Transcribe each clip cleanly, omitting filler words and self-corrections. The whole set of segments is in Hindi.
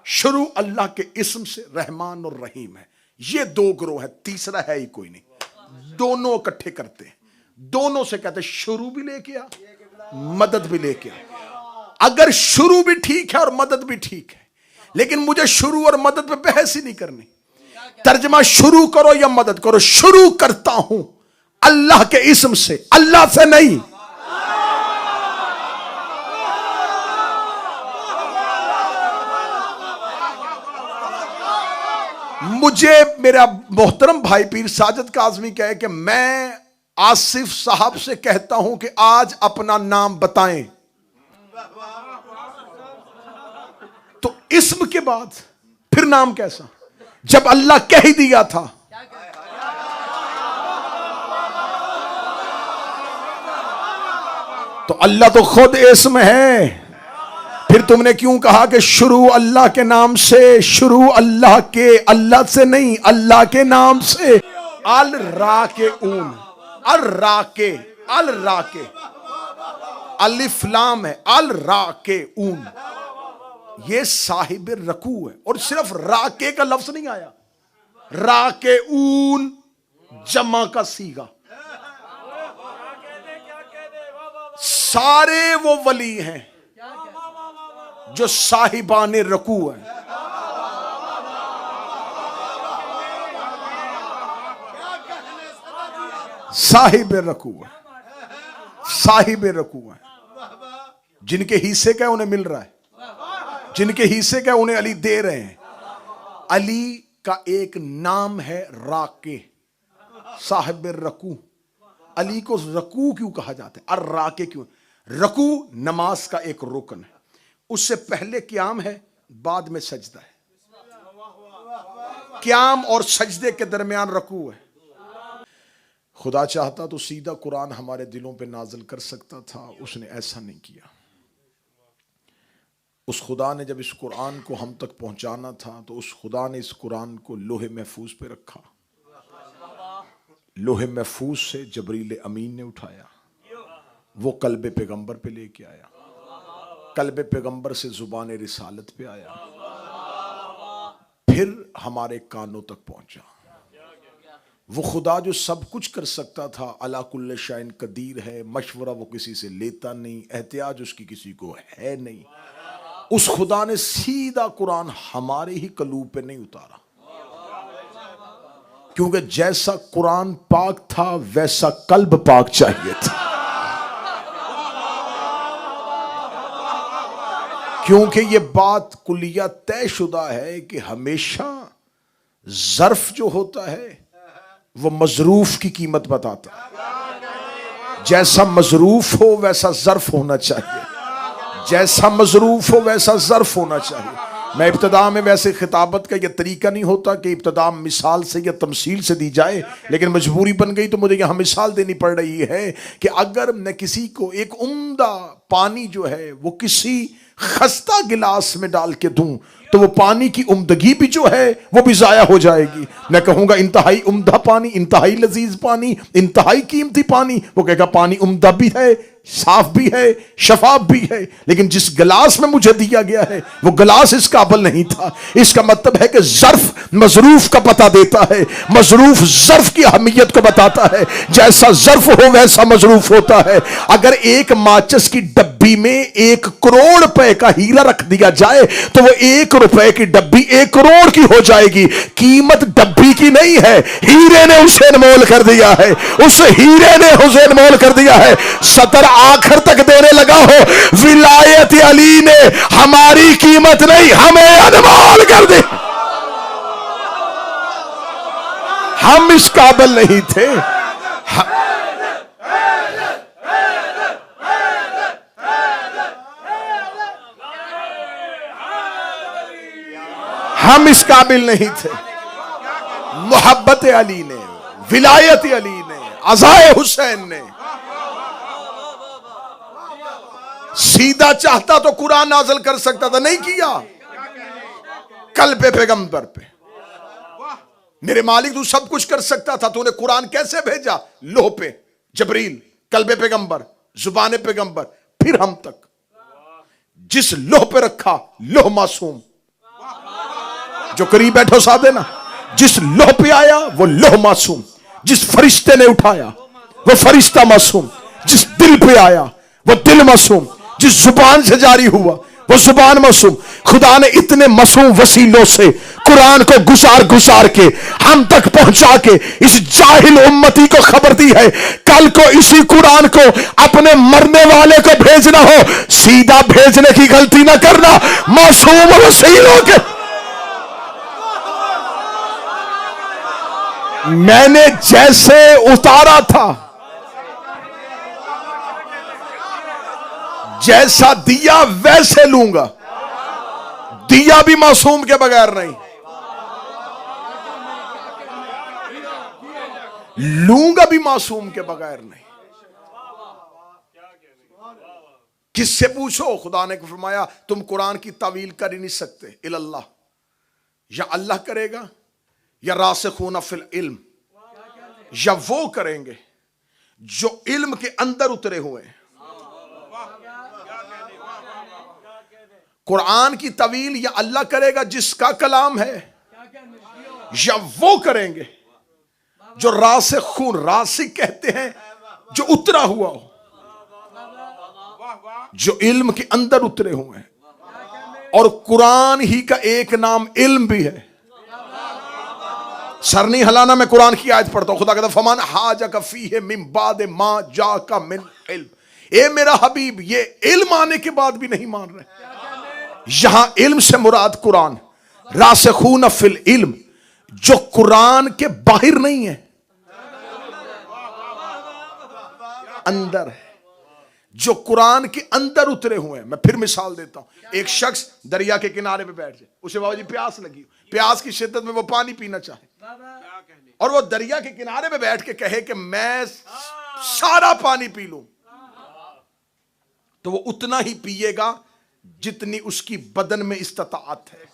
शुरू अल्लाह के इस्म से, रहमान और रहीम है। ये दो ग्रोह है, तीसरा है ही कोई नहीं। दोनों इकट्ठे करते हैं, दोनों से कहते शुरू भी लेके आ, मदद भी लेके आ। अगर शुरू भी ठीक है और मदद भी ठीक है, लेकिन मुझे शुरू और मदद पे बहस ही नहीं करनी। तर्जमा शुरू करो या मदद करो, शुरू करता हूं अल्लाह के इस्म से, अल्लाह से नहीं। मुझे मेरा मोहतरम भाई पीर साजिद काज़मी कहे कि मैं आसिफ साहब से कहता हूं कि आज अपना नाम बताएं, तो इस्म के बाद फिर नाम कैसा, जब अल्लाह कह ही दिया था। तो अल्लाह तो खुद इस्म है, फिर तुमने क्यों कहा कि शुरू अल्लाह के नाम से? शुरू अल्लाह के, अल्लाह से नहीं, अल्लाह के नाम से। अल रा के ऊन, अल रा के, अल रा के, अलिफ लाम है, अल रा के ऊन, ये साहिब रकू है। और सिर्फ रा के का लफ्ज नहीं आया, रा के ऊन जमा का सीगा। सारे वो वली हैं जो साहिबाने रकू है। साहिब रकू है, साहिब रकू है। जिनके हिस्से का उन्हें मिल रहा है, जिनके हिस्से का उन्हें अली दे रहे हैं। अली का एक नाम है राके, साहिब रकू। अली को रकू क्यों कहा जाता है, और राके क्यों? रकू नमाज का एक रुकन है, उससे पहले क्याम है, बाद में सजदा है। क्याम और सजदे के दरमियान रकू है। खुदा चाहता तो सीधा कुरान हमारे दिलों पे नाजिल कर सकता था, उसने ऐसा नहीं किया। उस खुदा ने जब इस कुरान को हम तक पहुंचाना था, तो उस खुदा ने इस कुरान को लोहे महफूज पे रखा। लोहे महफूज से जबरील अमीन ने उठाया, वो कल्बे पैगंबर पे लेके आया, कल्बे पैगंबर से जुबान रिसालत पे आया, फिर हमारे कानों तक पहुंचा। वो खुदा जो सब कुछ कर सकता था, अला कुल्ले शाइन कदीर है, मशवरा वो किसी से लेता नहीं, एहतियाज उसकी किसी को है नहीं। उस खुदा ने सीधा कुरान हमारे ही कलूब पे नहीं उतारा, क्योंकि जैसा कुरान पाक था वैसा कल्ब पाक चाहिए था। क्योंकि ये बात कुलिया तयशुदा है कि हमेशा ज़र्फ जो होता है वो मजरूफ की कीमत बताता है। जैसा मजरूफ हो वैसा ज़र्फ होना चाहिए, जैसा मजरूफ हो वैसा ज़र्फ होना चाहिए। मैं इब्तिदा में, वैसे खिताबत का यह तरीका नहीं होता कि इब्तिदा मिसाल से या तमसील से दी जाए, लेकिन मजबूरी बन गई तो मुझे यहाँ मिसाल देनी पड़ रही है कि अगर मैं किसी को एक उम्दा पानी जो है वो किसी खस्ता गिलास में डाल के दूं, तो वो पानी की उम्दगी भी जो है वो भी जाया हो जाएगी। मैं कहूंगा इंतहाई उम्दा पानी, इंतहाई लजीज पानी, इंतहाई कीमती पानी, वो कहेगा पानी उम्दा भी है, साफ भी है, शफाफ भी है, लेकिन जिस गिलास में मुझे दिया गया है वो गिलास इस काबिल नहीं था। इसका मतलब है कि ज़र्फ मजरूफ का पता देता है, मजरूफ ज़र्फ की अहमियत को बताता है। जैसा ज़र्फ हो वैसा मजरूफ होता है। अगर एक माचिस की डब्बी में 1 करोड़ रुपए का हीरा रख दिया जाए तो वो 1 रुपए की डब्बी 1 करोड़ की हो जाएगी। कीमत डब्बी की नहीं है, हीरे ने उसे अनमोल कर दिया है, उस हीरे ने उसे अनमोल कर दिया है। सतर आखिर तक देने लगा हो, विलायत अली ने हमारी कीमत नहीं, हमें अनमोल कर दी। हम इस काबिल नहीं थे। हम इस काबिल नहीं थे। मोहब्बत अली ने, विलायत अली ने, अज़ाए हुसैन ने। सीधा चाहता तो कुरान नाज़िल कर सकता था, नहीं किया। कल्बे पैगंबर पे, मेरे मालिक तू सब कुछ कर सकता था, तूने कुरान कैसे भेजा? लोह पे जबरील, कल्बे पैगंबर, जुबान पैगंबर, फिर हम तक। जिस लोह पे रखा, लोह मासूम, जो करीब बैठो साथ देना। जिस लोह पे आया वो लोह मासूम, जिस फरिश्ते ने उठाया वो फरिश्ता मासूम, जिस दिल पे आया वो दिल मासूम, जिस जुबान से जारी हुआ वो जुबान मासूम। खुदा ने इतने मासूम वसीलों से कुरान को गुसार गुसार के हम तक पहुंचा के इस जाहिल उम्मती को खबर दी है। कल को इसी कुरान को अपने मरने वाले को भेजना हो, सीधा भेजने की गलती ना करना, मासूम वसीलों के। मैंने जैसे उतारा था, जैसा दिया वैसे लूंगा। दिया भी मासूम के बगैर नहीं, लूंगा भी मासूम के बगैर नहीं। किससे पूछो? खुदा ने फरमाया तुम कुरान की तावील कर ही नहीं सकते, इल्लल्लाह, या अल्लाह करेगा या रासिखून फिल इल्म, या वो करेंगे जो इल्म के अंदर उतरे हुए हैं। कुरान की तवील या अल्लाह करेगा जिसका कलाम है, या वो करेंगे जो रासिखून, रासिक कहते हैं जो उतरा हुआ हो, जो इल्म के अंदर उतरे हुए हैं। और कुरान ही का एक नाम इल्म भी है। सर नहीं हिलाना, मैं कुरान की आयत पढ़ता हूं। खुदा कहता फमान हाजा का फीहे मिन बाद मा जा का मिन इल्म। ए मेरा हबीब, ये इल्म आने के बाद भी नहीं मान रहे। यहां इल्म से मुराद कुरान, रासिखून फिल इल्म, जो कुरान के बाहर नहीं है, अंदर है, जो कुरान के अंदर उतरे हुए हैं। मैं फिर मिसाल देता हूं। एक शख्स दरिया के किनारे पे बैठ जाए, उसे बाबा जी प्यास लगी, प्यास की शिद्दत में वो पानी पीना चाहे, और वो दरिया के किनारे पे बैठ के कहे कि मैं सारा पानी पी लूं, तो वो उतना ही पिएगा जितनी उसकी बदन में इस्तिताअत है।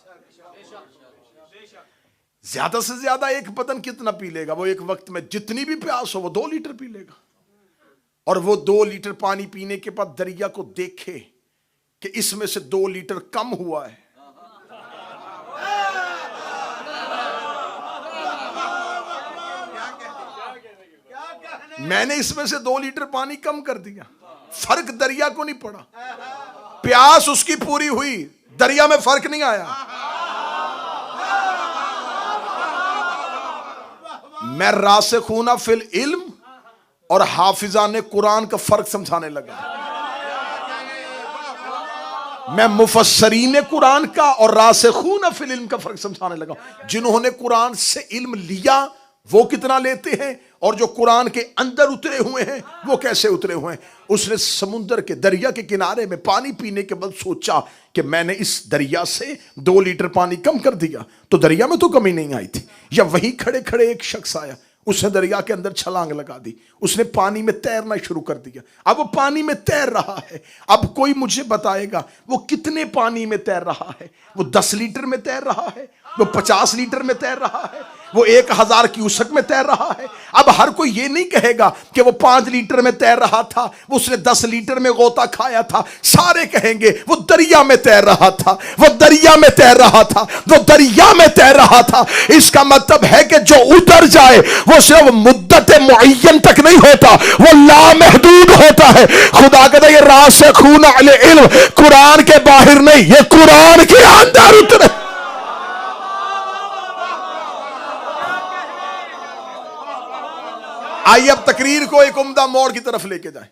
ज्यादा से ज्यादा एक बदन कितना पी लेगा? वो एक वक्त में जितनी भी प्यास हो वो 2 लीटर पी लेगा। और वो 2 लीटर पानी पीने के बाद दरिया को देखे कि इसमें से 2 लीटर कम हुआ है, मैंने इसमें से 2 लीटर पानी कम कर दिया, फर्क दरिया को नहीं पड़ा। प्यास उसकी पूरी हुई, दरिया में फर्क नहीं आया। मैं रासिखूना फिल इल्म और हाफिजाने कुरान का फर्क समझाने लगा। मैं मुफस्सरीन कुरान का और रासिखूना फिल इल्म का फर्क समझाने लगा। जिन्होंने कुरान से इल्म लिया वो कितना लेते हैं, और जो कुरान के अंदर उतरे हुए हैं वो कैसे उतरे हुए हैं। उसने समुद्र के दरिया के किनारे में पानी पीने के बाद सोचा कि मैंने इस दरिया से 2 लीटर पानी कम कर दिया, तो दरिया में तो कमी नहीं आई थी। या वहीं खड़े खड़े एक शख्स आया, उसने दरिया के अंदर छलांग लगा दी, उसने पानी में तैरना शुरू कर दिया। अब वो पानी में तैर रहा है। अब कोई मुझे बताएगा वो कितने पानी में तैर रहा है? वो 10 लीटर में तैर रहा है, वो 50 लीटर में तैर रहा है, वो 1000 क्यूसेक में तैर रहा है। अब हर कोई ये नहीं कहेगा कि वो 5 लीटर में तैर रहा था, उसने 10 लीटर में गोता खाया था। सारे कहेंगे वो दरिया में तैर रहा था, वो दरिया में तैर रहा था, वो दरिया में तैर रहा था। इसका मतलब है कि जो उतर जाए वो सिर्फ मुद्दत मुअय्यन तक नहीं होता, वो लामहदूद होता है। खुदा कहता है ये रासिखून अल इल्म, कुरान के बाहर नहीं, ये कुरान के अंदर उतरे। आइए अब तकरीर को एक उम्दा मोड़ की तरफ लेके जाए।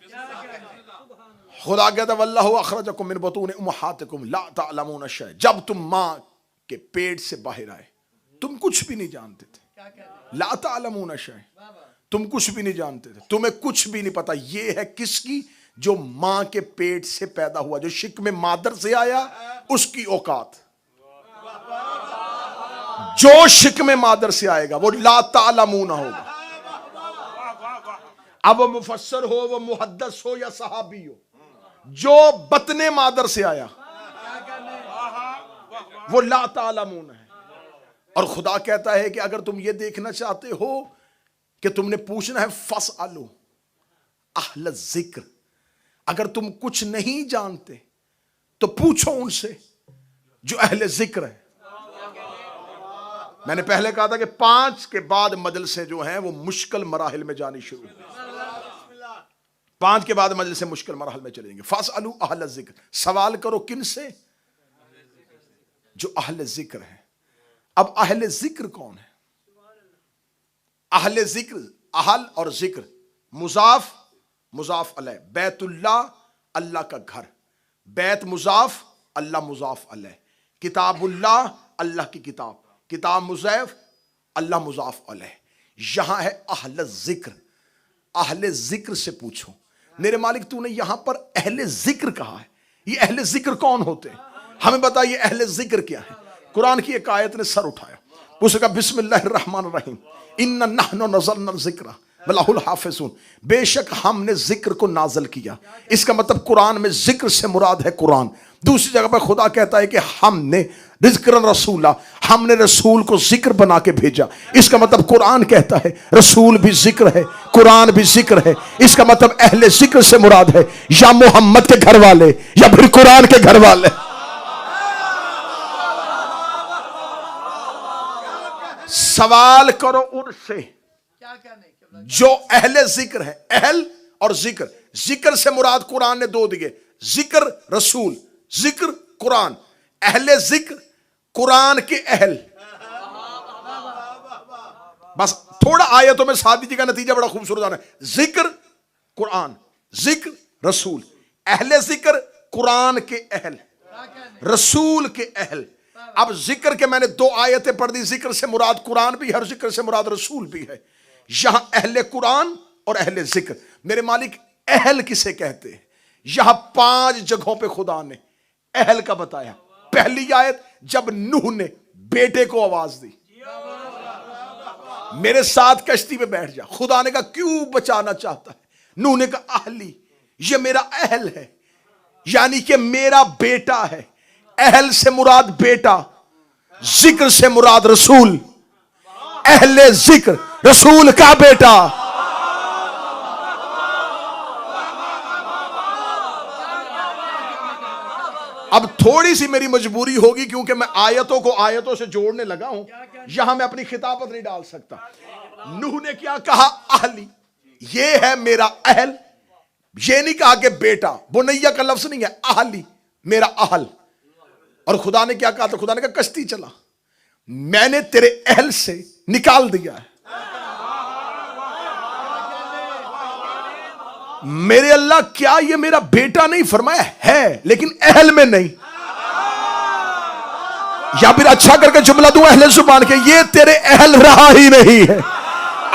खुदा कहता वल्लाहु अखरजकुम मिन बुतून उम्महातिकुम ला तअलमून शै। जब तुम मां के पेट से बाहर आए तुम कुछ भी नहीं जानते थे। ला तअलमून शै, तुम कुछ भी नहीं जानते थे, तुम्हें कुछ भी नहीं पता। ये है किसकी? जो मां के पेट से पैदा हुआ, जो शिक्म मादर से आया उसकी औकात। जो शिक्म मादर से आएगा वो ला तअलमून होगा। अब वो मुफस्सर हो, वो मुहद्दिस हो या सहाबी हो, जो बतने मादर से आया वो ला तालमून है। और खुदा कहता है कि अगर तुम ये देखना चाहते हो कि तुमने पूछना है फस्अलू अहल जिक्र, अगर तुम कुछ नहीं जानते तो पूछो उनसे जो अहले जिक्र है। मैंने पहले कहा था कि 5 के बाद मजलिसें जो हैं वो मुश्किल मराहिल में जानी शुरू हुई। 5 के बाद मजलिसें मुश्किल मराहिल में चलेंगे। फसअलू अहल जिक्र, सवाल करो किन से? जो अहल जिक्र है। अब अहल जिक्र कौन है? अहल जिक्र, अहल और जिक्र मुजाफ मुजाफ अलैह। बैतुल्लाह अल्लाह का घर, बैत मुजाफ अल्लाह मुजाफ अलैह। किताबुल्लाह अल्लाह की किताब, किताब मुजैफ अल्लाह मुजाफ अलैह। यहां है अहल जिक्र। अहले जिक्र से पूछो मेरे मालिक तूने यहां पर अहले जिक्र कहा है, ये अहले जिक्र कौन होते हैं? हमें बताइए अहले जिक्र क्या है? कुरान की एक आयत ने सर उठाया, उसने कहा बिस्मिल्लाहिर्रहमानिर्रहीम इन्ना नहनु नज़लना ज़िक्रा वलहुल हाफिज़ून, बेशक हमने जिक्र को नाज़िल किया। इसका मतलब कुरान में जिक्र से मुराद है कुरान। दूसरी जगह पर खुदा कहता है कि हमने रिज़्क़न रसूला, हमने रसूल को जिक्र बना के भेजा। इसका मतलब कुरान कहता है रसूल भी जिक्र है, कुरान भी जिक्र है। इसका मतलब अहले जिक्र से मुराद है या मोहम्मद के घर वाले या फिर कुरान के घर वाले। सवाल करो उनसे जो अहले जिक्र है। अहल और जिक्र, जिक्र से मुराद कुरान ने 2 दिए, जिक्र रसूल, जिक्र कुरान। अहले जिक्र कुरान के अहल। बस थोड़ा आयतों में साथ दीजिएगा, नतीजा बड़ा खूबसूरत आना है। जिक्र कुरान, जिक्र रसूल। अहले जिक्र कुरान के अहल, रसूल के अहल। अब जिक्र के मैंने 2 आयतें पढ़ दी। जिक्र से मुराद कुरान भी है और जिक्र से मुराद रसूल भी है। यहां अहले कुरान और अहले जिक्र। मेरे मालिक अहल किसे कहते हैं? यहां 5 जगहों पे खुदा ने अहल का बताया। पहली आयत जब नूह ने बेटे को आवाज दी, मेरे साथ कश्ती पे बैठ जा। खुदा ने कहा क्यों बचाना चाहता है? नूह ने कहा अहली, ये मेरा अहल है, यानी कि मेरा बेटा है। अहल से मुराद बेटा, जिक्र से मुराद रसूल। अहले जिक्र रसूल का बेटा। अब थोड़ी सी मेरी मजबूरी होगी क्योंकि मैं आयतों को आयतों से जोड़ने लगा हूं, यहां मैं अपनी खिताबत नहीं डाल सकता। नूह ने क्या कहा? अहली, ये है मेरा अहल। ये नहीं कहा कि बेटा, बुनैया का लफ्ज नहीं है, अहली मेरा अहल। और खुदा ने क्या कहा था? खुदा ने कहा कश्ती चला, मैंने तेरे अहल से निकाल दिया है। मेरे अल्लाह क्या ये मेरा बेटा नहीं फरमाया है, लेकिन अहल में नहीं। या फिर अच्छा करके जुमला दूं अहले जुबान के, ये तेरे अहल रहा ही नहीं है,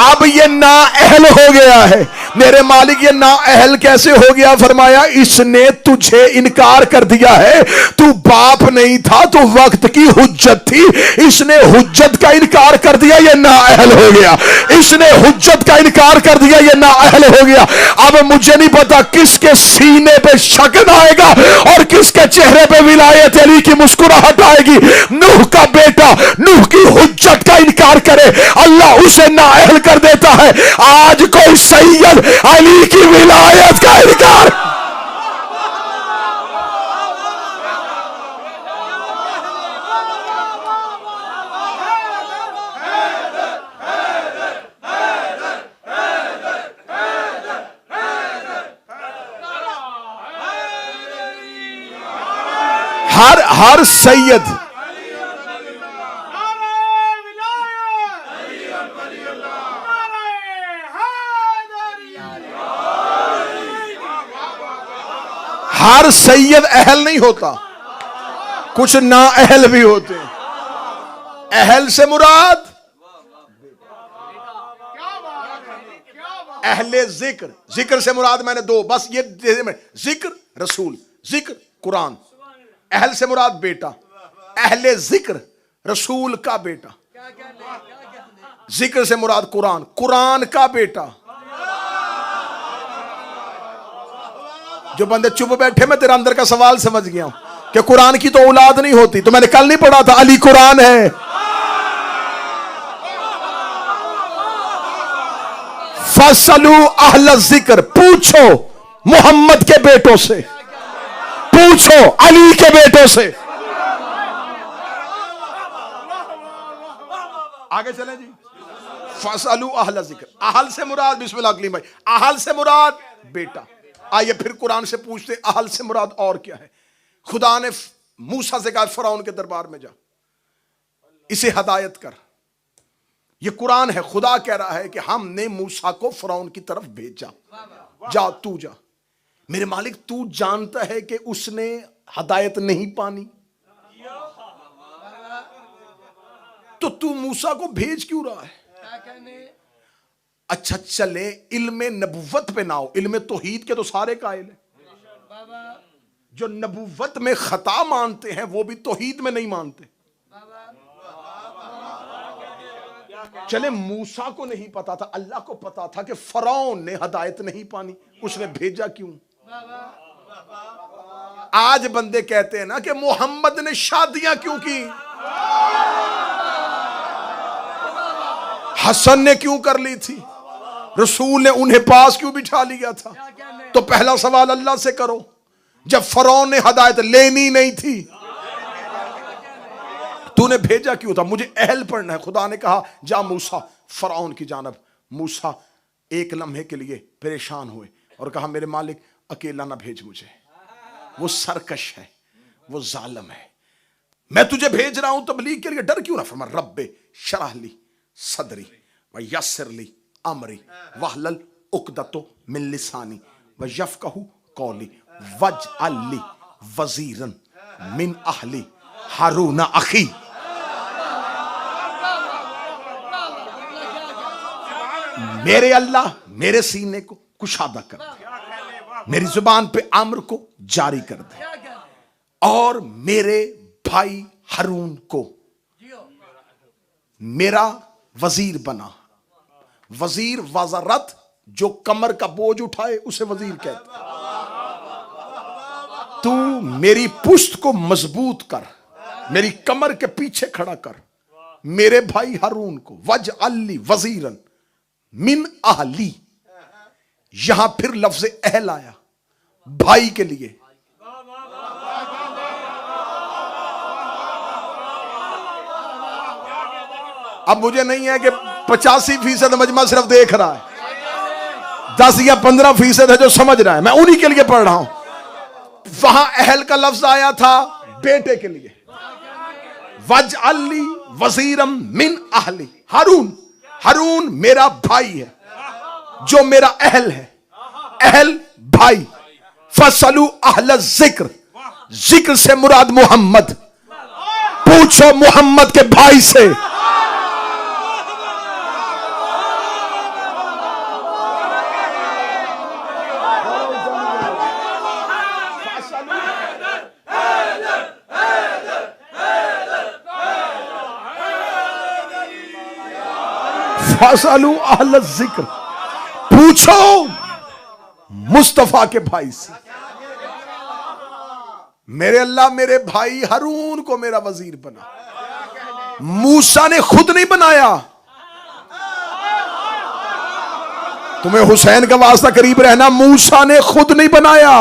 अब ये ना अहल हो गया है। मेरे मालिक ये ना अहल कैसे हो गया? फरमाया इसने तुझे इनकार कर दिया है। तू बाप नहीं था, तू वक्त की हुज्जत थी, इसने हुज्जत का इनकार कर दिया, ये ना अहल हो गया। इसने हुज्जत का इनकार कर दिया, ये ना अहल हो गया। अब मुझे नहीं पता किसके सीने पे शकन आएगा और किसके चेहरे पे विलायत अली की मुस्कुराहट आएगी। नूह का बेटा नूह की हुज्जत का इनकार करे, अल्लाह उसे ना अहल कर देता है। आज कोई सैयद अली की विलायत का इनकार। हर सैयद हर सैयद अहल नहीं होता, कुछ ना अहल भी होते। अहल से मुराद अहले जिक्र, जिक्र से मुराद मैंने 2 बस ये जिक्र रसूल, जिक्र कुरान। अहल से मुराद बेटा, अहले जिक्र रसूल का बेटा। जिक्र से मुराद कुरान, कुरान का बेटा। जो बंदे चुप बैठे, मैं तेरा अंदर का सवाल समझ गया हूं कि कुरान की तो औलाद नहीं होती। तो मैंने कल नहीं पढ़ा था अली कुरान है। फसलू अहल जिक्र, पूछो मोहम्मद के बेटों से, पूछो अली के बेटों से। आगे चलें जी। फसलू अहल जिक्र, अहल से मुराद, बिस्मिल्लाह अकलीम भाई, अहल से मुराद बेटा। आइए फिर कुरान से पूछते अहल से मुराद और क्या है। खुदा ने मूसा से कहा फिरौन के दरबार में जा, इसे हदायत कर। ये कुरान है, खुदा कह रहा है कि हमने मूसा को फिरौन की तरफ भेजा, जा तू जा। मेरे मालिक तू जानता है कि उसने हदायत नहीं पानी, तो तू मूसा को भेज क्यों रहा है? अच्छा चले इल्मे नबुव्वत पे ना हो, इल्मे तौहीद के तो सारे कायल हैं। जो नबुव्वत में खता मानते हैं वो भी तौहीद में नहीं मानते। चले मूसा को नहीं पता था, अल्लाह को पता था कि फिरौन ने हदायत नहीं पानी, उसने भेजा क्यों? आज बंदे कहते हैं ना कि मोहम्मद ने शादियां क्यों की, हसन ने क्यों कर ली थी, रसूल ने उन्हें पास क्यों बिठा लिया था? तो पहला सवाल अल्लाह से करो, जब फिरौन ने हदायत लेनी नहीं थी तूने भेजा क्यों था? मुझे अहल पढ़ना है। खुदा ने कहा जा मूसा फिरौन की जानब। मूसा एक लम्हे के लिए परेशान हुए और कहा मेरे मालिक अकेला ना भेज मुझे, वो सरकश है, वो जालिम है, मैं तुझे भेज रहा हूं तबलीग के लिए, डर क्यों ना? फरमा रब्बे शरह ली सदरी व यस्सिर ली अमरी वहलल उक़दतो मिन लिसानी व यफ़क़हू क़ौली वजअल ली वज़ीरन मिन अहली हारून अखी। मेरे अल्लाह मेरे सीने को कुशादा कर दे, मेरी जुबान पे अम्र को जारी कर दे, और मेरे भाई हारून को मेरा वजीर बना। वजीर वज़रत, जो कमर का बोझ उठाए उसे वजीर कहते। तू मेरी पुश्त को मजबूत कर, मेरी कमर के पीछे खड़ा कर मेरे भाई हारून को। वजअल्ली वजीरन मिन अहली, यहां फिर लफ्ज़ अहल आया भाई के लिए। अब मुझे नहीं है कि 85% मजमा सिर्फ देख रहा है, 10 या 15% है जो समझ रहा है, मैं उन्हीं के लिए पढ़ रहा हूं। वहां अहल का लफ्ज आया था बेटे के लिए। वजअल्ली वजीरम मिन अहली, हारून, हारून मेरा भाई है जो मेरा अहल है, अहल भाई। फसलू अहल जिक्र, जिक्र से मुराद मोहम्मद, पूछो मोहम्मद के भाई से। फसलू अहल जिक्र, पूछो मुस्तफा के भाई से। मेरे अल्लाह मेरे भाई हारून को मेरा वजीर बना। मूसा ने खुद नहीं बनाया, तुम्हें हुसैन का वास्ता करीब रहना, मूसा ने खुद नहीं बनाया।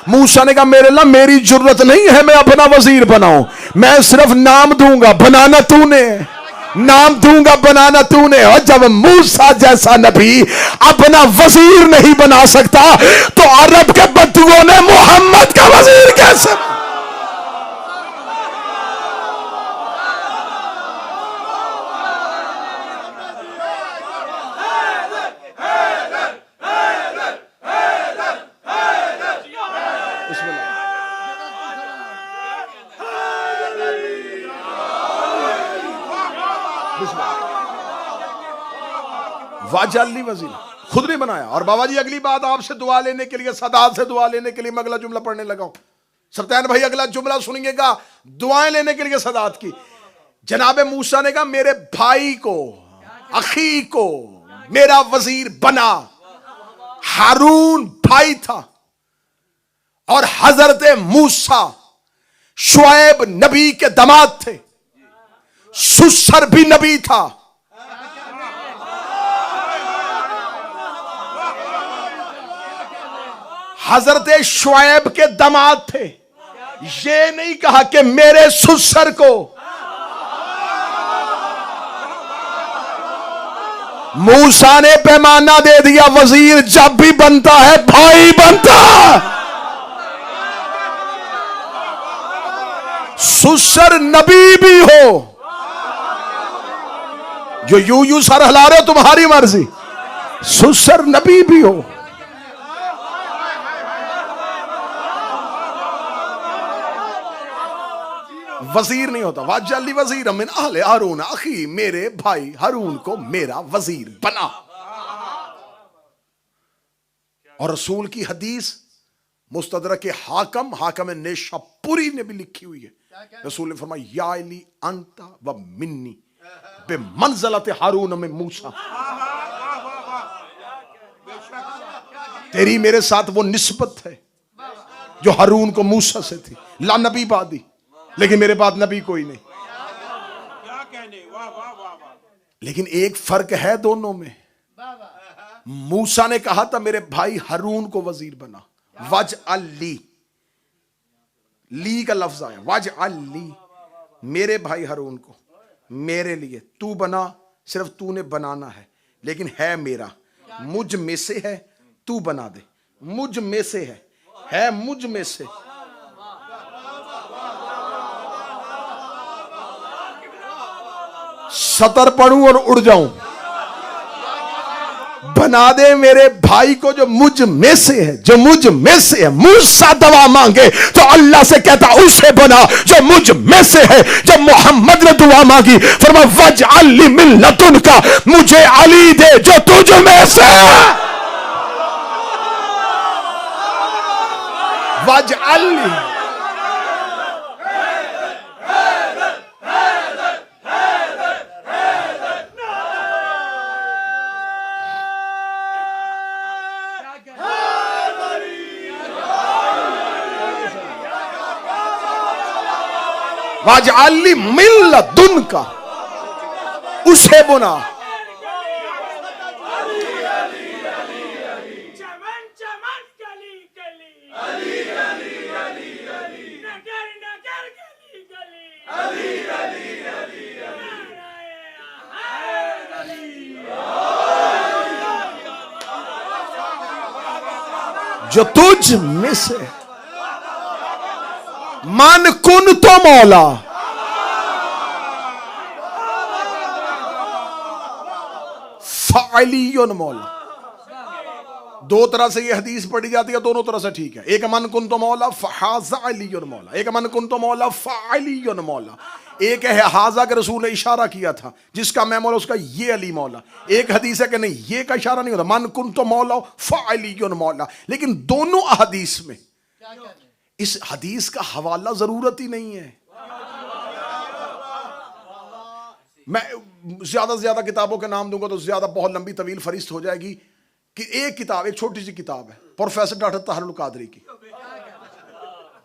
मूसा ने कहा मेरे अल्लाह मेरी जरूरत नहीं है मैं अपना वजीर बनाऊं, मैं सिर्फ नाम दूंगा, बनाना तूने, नाम दूंगा, बनाना तूने। और जब मूसा जैसा नबी अपना वजीर नहीं बना सकता तो अरब के बद्दुओं ने मोहम्मद का वजीर कैसे? वाजअल्ली वजीर, खुद नहीं बनाया। और बाबा जी अगली बात आपसे दुआ लेने के लिए, सदात से दुआ लेने के लिए मैं अगला जुमला पढ़ने लगा हूं। सत्यान भाई अगला जुमला सुनिएगा, दुआएं लेने के लिए सदात की। जनाब मूसा ने कहा मेरे भाई को, अखी को मेरा वजीर बना। हारून भाई था और हजरत मूसा शुएब नबी के दामाद थे, सुसर भी नबी था। हजरत शुएब के दामाद थे। ये नहीं कहा कि मेरे सुसर को, मूसा ने पैमाना दे दिया, वजीर जब भी बनता है भाई बनता है। सुसर नबी भी हो, जो यूं सर हिला रहे हो तुम्हारी मर्जी, सुसर नबी भी हो। वजीर नहीं होता। वाजअली वजीर मिन अहले हारून अखी, मेरे भाई हारून को मेरा वजीर बना। और रसूल की हदीस मुस्तदरक हाकम नेशापुरी ने भी लिखी हुई है। रसूल ने फरमाया या अली अंता व मिन्नी बेमंज़लत हारून में मूसा, तेरी मेरे साथ वो निस्बत है जो हारून को मूसा से थी। ला नबी बादी, लेकिन मेरे बाद नबी कोई नहीं। लेकिन एक फर्क है दोनों में। मूसा ने कहा था मेरे भाई हारून को वजीर बना, वज अली, ली का लफ्ज आया, वज अली, मेरे भाई हारून को मेरे लिए तू बना, सिर्फ तूने बनाना है, लेकिन है मेरा, मुझ में से है, तू बना दे, मुझ में से है मुझ में से। सतर पढ़ूं और उड़ जाऊं, बना दे मेरे भाई को जो मुझ में से है, जो मुझ में से है। मूसा दुआ मांगे तो अल्लाह से कहता उसे बना जो मुझ में से है। जब मोहम्मद ने दुआ मांगी फरमाया वजअली मिन लदुनका, मुझे अली दे जो तुझ में से है। वजअली वाजअली मिन लदुनका, उसे बुना। जो तुझ में से मन कुन तो मौला, फ़अलियुन मौला। दो तरह से ये हदीस पढ़ी जाती है, दोनों तरह से ठीक है। एक मन कुन तो मौला फ़हाज़ा अलियुन मौला, एक मन कुन तो मौला फ़अलियुन मौला। एक है हाजा के रसूल ने इशारा किया था, जिसका मैं मौला उसका ये अली मौला। एक हदीस है कि नहीं, ये का इशारा नहीं होता, मन कुन तो मौला फ़अलियुन मौला। लेकिन दोनों हदीस में इस हदीस का हवाला जरूरत ही नहीं है। मैं ज्यादा से ज्यादा किताबों के नाम दूंगा तो ज्यादा बहुत लंबी तवील फरिस्त हो जाएगी। कि एक किताब, एक छोटी सी किताब है प्रोफेसर डॉक्टर ताहरुल कादरी की।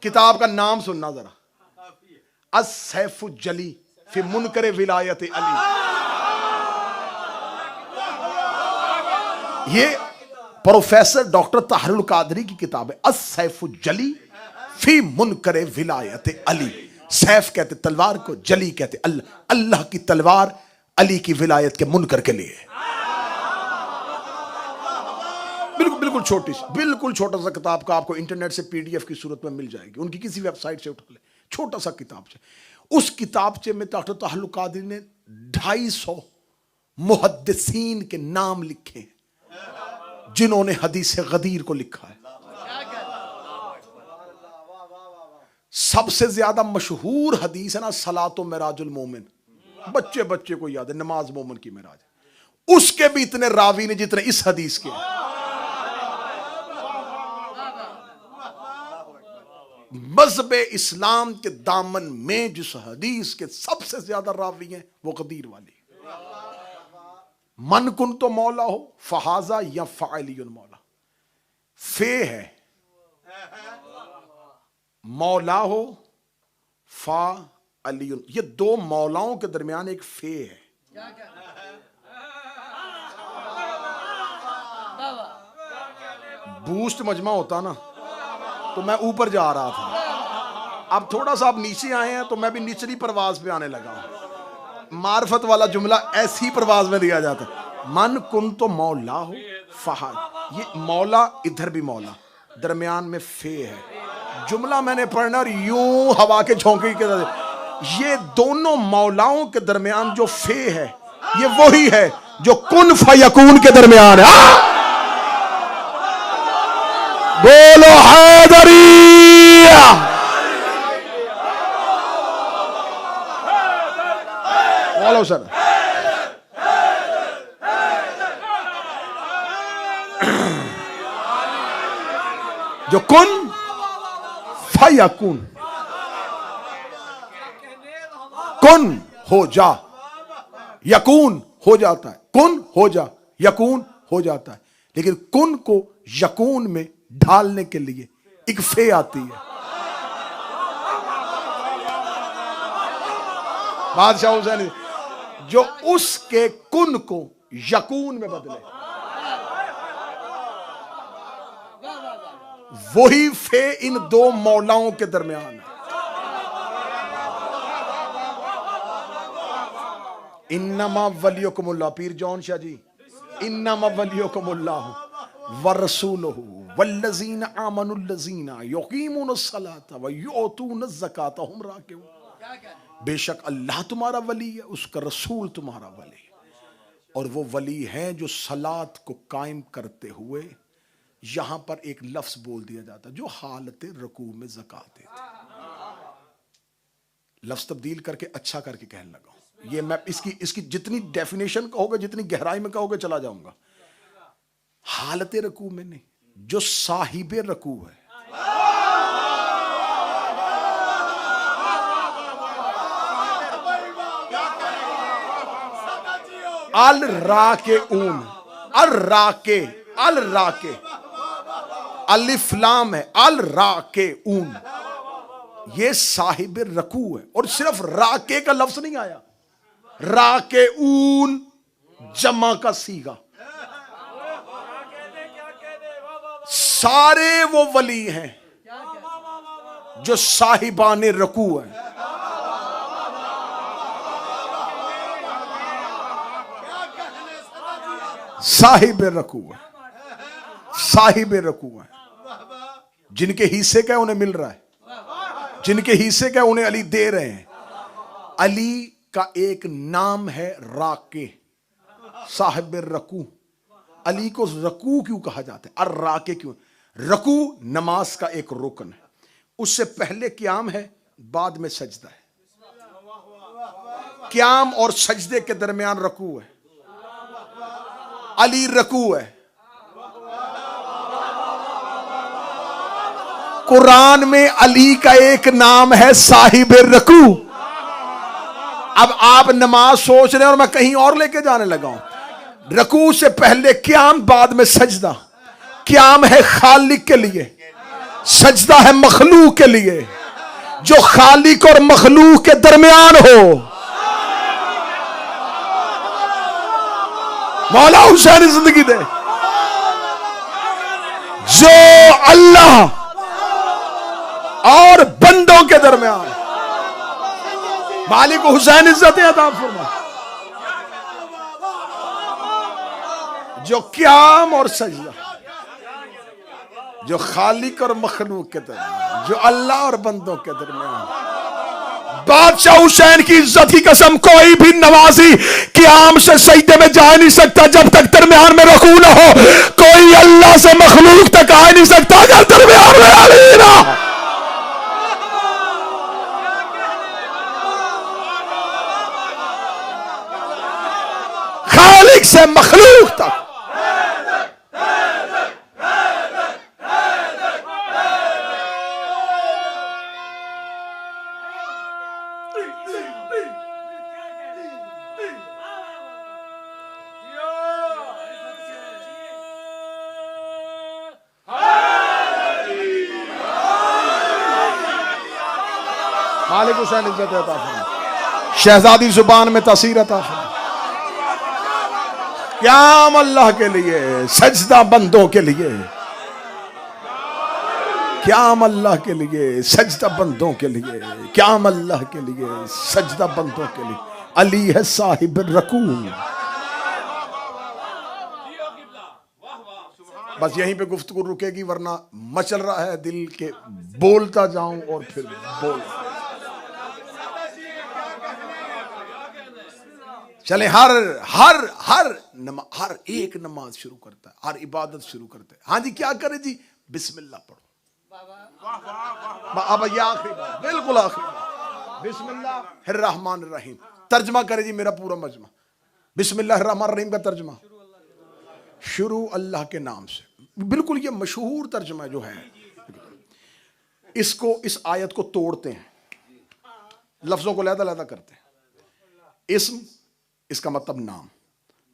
किताब का नाम सुनना जरा, अस-सैफुज जली फी मुनकर विलायत अली। ये प्रोफेसर डॉक्टर ताहरुल कादरी की किताब है, अस-सैफुज जली फी मुनकर विलायत अली। सैफ कहते तलवार को, जली कहते अल्लाह। अल्लाह की तलवार अली की विलायत के मुनकर के लिए। बिल्कुल छोटी सी, बिल्कुल छोटा सा किताब का आपको इंटरनेट से पीडीएफ की सूरत में मिल जाएगी, उनकी किसी वेबसाइट से उठा ले, छोटा सा किताब से। उस किताबचे में डॉक्टर ताहरुल कादरी ने 250 मुहद्दिसीन के नाम लिखे जिन्होंने हदीस गदीर को लिखा है। सबसे ज्यादा मशहूर हदीस है ना सलातो मेराजुल मोमिन, बच्चे बच्चे को याद है, नमाज मोमिन की मेराज। उसके भी इतने रावी ने जितने इस हदीस के। मज़हब इस्लाम के दामन में जिस हदीस के सबसे ज्यादा रावी हैं वो गदीर वाली। मन कुन तो मौला हो फहाजा या फ़अलियुन मौला। फे है मौला हो फा अलियुन, ये दो मौलाओं के दरमियान एक फे है। बूस्ट मजमा होता ना तो मैं ऊपर जा रहा था, अब थोड़ा सा आप नीचे आए हैं तो मैं भी निचली परवाज पे आने लगा हूं। मार्फत वाला जुमला ऐसी परवाज में दिया जाता है। मन कुन तो मौला हो फहाद, ये मौला इधर भी मौला, दरमियान में फे है। जुमला मैंने पढ़ना और यूं हवा के झोंके के, ये दोनों मौलाओं के दरमियान जो फे है ये वही है जो कुन फयकून के दरमियान है। बोलो हैदरिया। बोलो सर। जो कुन फयकून, कुन हो जा, यकून हो जाता है, कुन हो जा, यकून हो जाता है। लेकिन कुन को यकून में ढालने के लिए एक फे आती है। बादशाह हुसैन जो उसके कुन को यकून में बदले, वही फे इन दो मौलाओं के दरमियान है। इन्नमा वलियुकुमुल्लाह, पीर जौन शाह जी, इन्नमा वलियुकुमुल्लाह व रसूलुहु वल्लज़ीना आमनुल्लज़ीना युक़ीमुनस्सलाता व युअतूनज़्ज़काता हुम राकिऊन। बेशक अल्लाह तुम्हारा वली है, उसका रसूल तुम्हारा वली है, और वो वली है जो सलात को कायम करते हुए, यहां पर एक लफ्ज बोल दिया जाता है जो हालत रुकू में ज़कात देते। लफ्ज तब्दील करके अच्छा करके कहने लगा, ये मैं इसकी जितनी डेफिनेशन कहोगे, जितनी गहराई में कहोगे चला जाऊंगा। हालत रुकू में नहीं, जो साहिबे रुकू है, अल राके ऊन, अल राके, अल राके, अलिफ लाम है, अल राके ऊन, ये साहिब रकू है। और सिर्फ राके का लफ्ज नहीं आया, राके ऊन जमा का सीगा। सारे वो वली हैं जो साहिबाने रकू है। साहिब रकू है, साहिब रकू है। जिनके हिस्से का उन्हें मिल रहा है, जिनके हिस्से का उन्हें अली दे रहे हैं। अली का एक नाम है राके, साहिब रकू। अली को रकू क्यों कहा जाता है, और राके क्यों? रकू नमाज का एक रुकन है, उससे पहले क्याम है, बाद में सजदा है। क्याम और सजदे के दरमियान रकू है। अली रकू है। कुरान में अली का एक नाम है साहिब रकू। अब आप नमाज सोच रहे हैं और मैं कहीं और लेके जाने लगा हूं। रकू से पहले क्याम, बाद में सजदा। क्याम है खालिक के लिए, सजदा है मखलूक के लिए। जो खालिक और मखलूक के दरमियान हो, मौला हुसैन जिंदगी दे। जो अल्लाह और बंदों के दरमियान, मालिक हुसैन इज्जत अता फरमा। जो क्याम और सजदा, जो खालिक और मखलूक के दरमियान, जो अल्लाह और बंदों के दरमियान। बादशाह हुसैन की इज्जत की कसम, कोई भी नवाजी क़याम से सजदे में जा नहीं सकता जब तक दरमियान में रकू ना हो। कोई अल्लाह से मखलूक तक आ नहीं सकता अगर दरमियान में अली ना। खालिक से मखलूक तक। मालिक हुसैन इज्जत अता फरमा। शहजादी जुबान में तासीर अता फरमा। क़याम अल्लाह के लिए, सजदा बंदों के लिए। क़याम अल्लाह के लिए, सजदा बंदों के लिए। क़याम अल्लाह के लिए, सजदा बंदों के लिए। अली है साहिब रकू। बस यहीं पे गुफ्तगू रुकेगी, वरना मचल रहा है दिल के, बोलता जाऊं और फिर बोल। चले हर हर हर हर एक नमाज शुरू करता है, हर इबादत शुरू करता है, हाँ जी क्या करे जी, बिस्मिल्लाह पढ़ो। अब ये आखिरी बात, बिल्कुल आखिरी बात, बिस्मिल्लाहिर्रहमानिर्रहीम। तर्जमा करे जी मेरा पूरा मजमा, बिस्मिल्लाहिर्रहमानिर्रहीम का तर्जमा, शुरू अल्लाह के नाम से। बिल्कुल ये मशहूर तर्जमा जो है, इसको इस आयत को तोड़ते हैं, लफ्जों को लहदा करते हैं। इस्म, इसका मतलब नाम,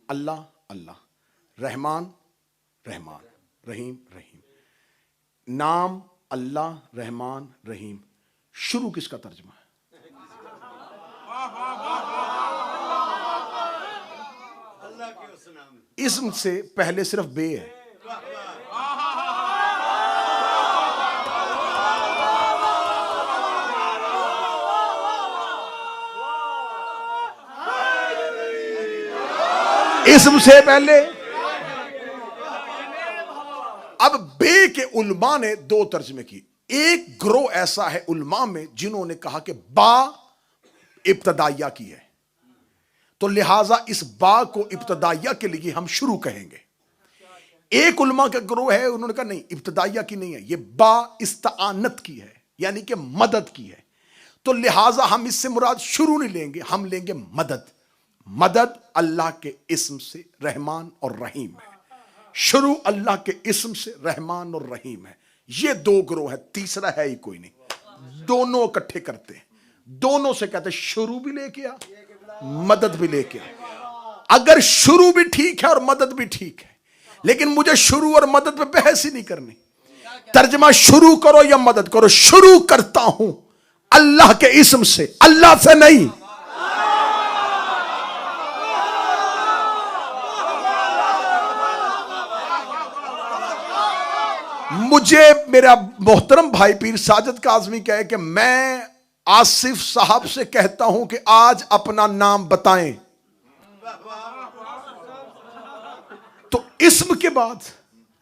अल्लाह अल्लाह, रहमान रहमान, रहीम रहीम। नाम अल्लाह रहमान रहीम, शुरू किसका तर्जमा है? इस्म से पहले सिर्फ बे है। इस्म से पहले, अब बे के उलमा ने दो तर्जमे की। एक ग्रोह ऐसा है उलमा में जिन्होंने कहा कि बा इब्तदाइया की है, तो लिहाजा इस बा को इब्तदाइया के लिए हम शुरू कहेंगे। एक उलमा का ग्रोह है, उन्होंने कहा नहीं इब्तदाइया की नहीं है, ये बा इस्तानत की है, यानी कि मदद की है, तो लिहाजा हम इससे मुराद शुरू नहीं लेंगे, हम लेंगे मदद। मदद अल्लाह के इस्म से रहमान और रहीम है, शुरू अल्लाह के इस्म से रहमान और रहीम है। ये दो ग्रोह है, तीसरा है ही कोई नहीं। दोनों इकट्ठे करते हैं, दोनों से कहते हैं शुरू भी लेके आ, मदद भी लेके आ। अगर शुरू भी ठीक है और मदद भी ठीक है, लेकिन मुझे शुरू और मदद पे बहस ही नहीं करनी। तर्जमा शुरू करो या मदद करो, शुरू करता हूं अल्लाह के इस्म से, अल्लाह से नहीं। मुझे मेरा मोहतरम भाई पीर साजिद काज़मी कहे कि मैं आसिफ साहब से कहता हूं कि आज अपना नाम बताएं, तो इस्म के बाद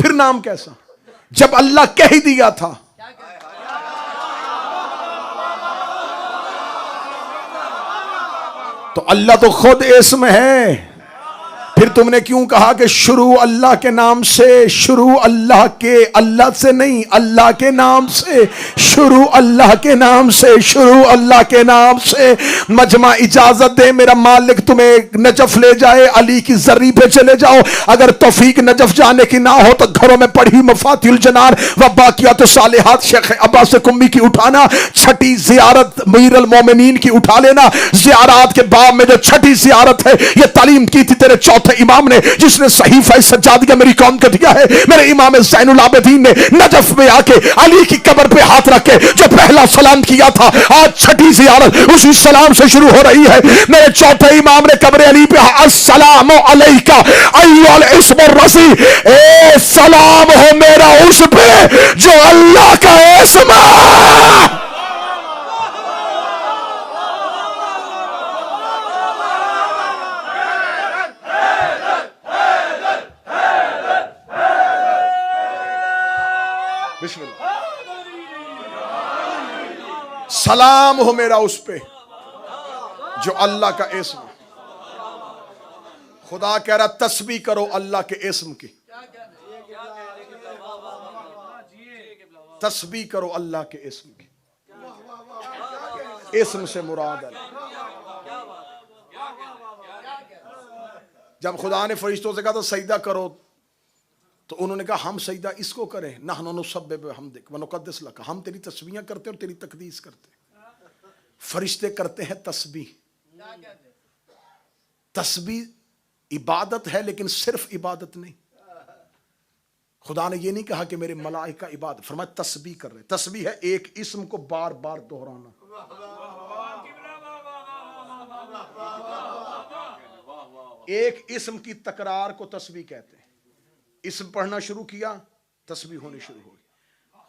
फिर नाम कैसा, जब अल्लाह कह ही दिया था। तो अल्लाह तो खुद इस्म है, फिर तुमने क्यों कहा कि शुरू अल्लाह के नाम से? शुरू अल्लाह के, अल्लाह से नहीं, अल्लाह के नाम से शुरू, अल्लाह के नाम से शुरू, अल्लाह के नाम से। मजमा इजाजत दे, मेरा मालिक तुम्हें नजफ ले जाए, अली की जर्री पे चले जाओ। अगर तौफीक नजफ जाने की ना हो तो घरों में पढ़ी मफातिहुल जनान व बाकियात सालिहात शेख अब्बास कुम्मी की उठाना, छठी जियारत मीरुल मोमिनीन की उठा लेना। जियारत के बाब में जो छठी जियारत है, ये तालीम की थी तेरे चौथे इमाम ने, जिसने सहीफा सज्जादिया मेरी कौम को दिया है। मेरे इमाम ज़ैनुल आबिदीन ने नजफ में आके अली की कब्र पे हाथ रख के जो पहला सलाम किया था, आज छठी जियारत उसी सलाम से शुरू हो रही है। मेरे चौथे इमाम ने कब्र अली पे अस्सलामु अलैका अय्युल इस्म रसी, ए सलाम हो मेरा उस पे जो अल्लाह का इस्म है। सलाम हो मेरा उस पे जो अल्लाह का इस्म। खुदा कह रहा तस्बीह करो अल्लाह के इस्म की, तस्बीह करो अल्लाह के इस्म की। इस्म से मुराद है, जब खुदा ने फरिश्तों से कहा तो सजदा करो, तो उन्होंने कहा हम सजदा इसको करें, नहनु नुसब्बिहु बिहम्दिक व नुक़द्दिसु लक, हम तेरी तस्बीह करते और तेरी तकदीस करते। फरिश्ते करते हैं तस्बीह। तस्बीह इबादत है, लेकिन सिर्फ इबादत नहीं। खुदा ने ये नहीं कहा कि मेरे मलाइका इबादत, फरमाया तस्बीह कर रहे। तस्बीह है एक इस्म को बार बार दोहराना। एक इस्म की तकरार को तस्बीह कहते हैं। इस्म पढ़ना शुरू किया, तस्बीह होनी शुरू होगी।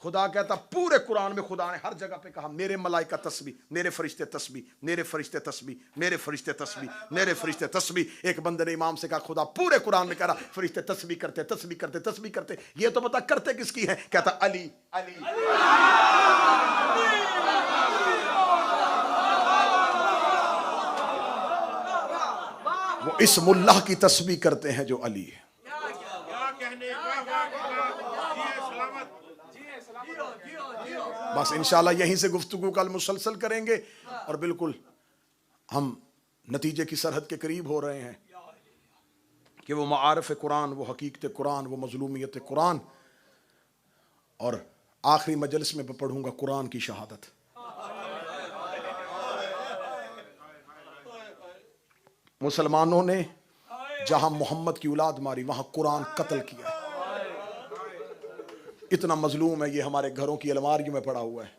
खुदा कहता पूरे कुरान में खुदा ने हर जगह पे कहा मेरे मलाइका तस्बीह, मेरे फरिश्ते तस्बीह, मेरे फरिश्ते तस्बीह, मेरे फरिश्ते तस्बीह, मेरे फरिश्ते तस्बीह। एक बंदे ने इमाम से कहा खुदा पूरे कुरान में कह रहा फरिश्ते तस्बीह करते तस्बीह करते तस्बीह करते, ये तो बता करते किसकी है? कहता अली अली। वो इस मुल्लाह की तस्बीह करते हैं जो अली है। बस इंशाल्लाह यहीं से गुफ्तगू कल मुसलसल करेंगे और बिल्कुल हम नतीजे की सरहद के करीब हो रहे हैं कि वो मारिफ कुरान, वो हकीकत कुरान, वो मजलूमियत कुरान। और आखिरी मजलिस में पढ़ूंगा कुरान की शहादत। मुसलमानों ने जहां मोहम्मद की औलाद मारी वहां कुरान कत्ल किया है। इतना मजलूम है, ये हमारे घरों की अलमारियों में पड़ा हुआ है।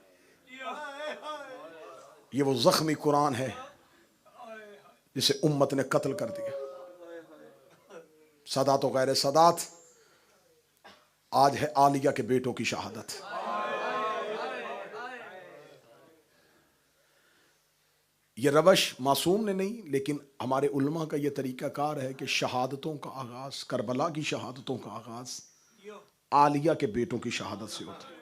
ये वो जख्मी कुरान है जिसे उम्मत ने कत्ल कर दिया। सादात और गैर सादात, आज है आलिया के बेटों की शहादत। ये रवश मासूम ने नहीं, लेकिन हमारे उलमा का ये तरीकाकार है कि शहादतों का आगाज, करबला की शहादतों का आगाज आलिया के बेटों की शहादत से होता है।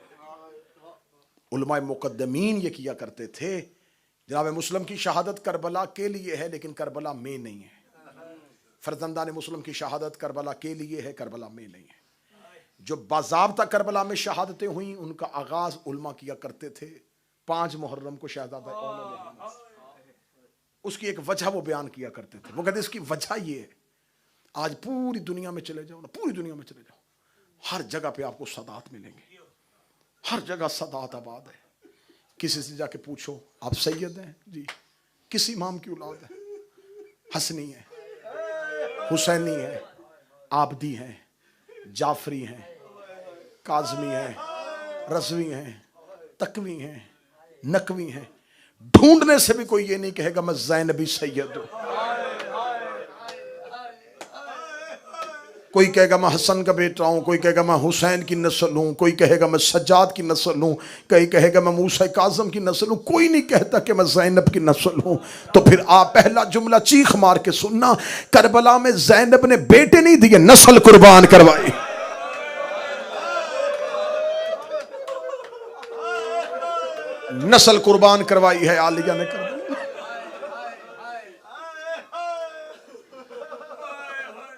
उलमाए मुकद्दमीन ये किया करते थे, जनाब मुस्लिम की शहादत करबला के लिए है लेकिन करबला में नहीं है। फरजंदान मुस्लिम की शहादत करबला के लिए है, करबला में नहीं है। जो बाज़ाब्ता करबला में शहादतें हुई उनका आगाज उलमा किया करते थे 5 मुहर्रम को शहजादा मोहम्मद। उसकी एक वजह वो बयान किया करते थे। वो कहते इसकी वजह ये है, आज पूरी दुनिया में चले जाओ ना, पूरी दुनिया में चले जाओ, हर जगह पे आपको सदात मिलेंगे, हर जगह सदात आबाद है। किसी से जाके पूछो आप सैयद हैं जी, किस इमाम की औलाद है? हसनी है, हुसैनी है, आबदी हैं, जाफरी हैं, काजमी हैं, रजवी हैं, तकवी हैं, नकवी हैं। ढूंढने से भी कोई ये नहीं कहेगा मैं ज़ैनबी सैयद हूं। कोई कहेगा मैं हसन का बेटा हूं, कोई कहेगा मैं हुसैन की नस्ल हूं, कोई कहेगा मैं सज्जाद की नस्ल हूं, कोई कहेगा मैं मूसा काज़म की नस्ल हूं। कोई नहीं कहता कि मैं ज़ैनब की नस्ल हूं। तो फिर आप पहला जुमला चीख मार के सुनना, करबला में ज़ैनब ने बेटे नहीं दिए, नस्ल कुर्बान करवाई। नस्ल कुर्बान करवाई है आलिया ने करबला।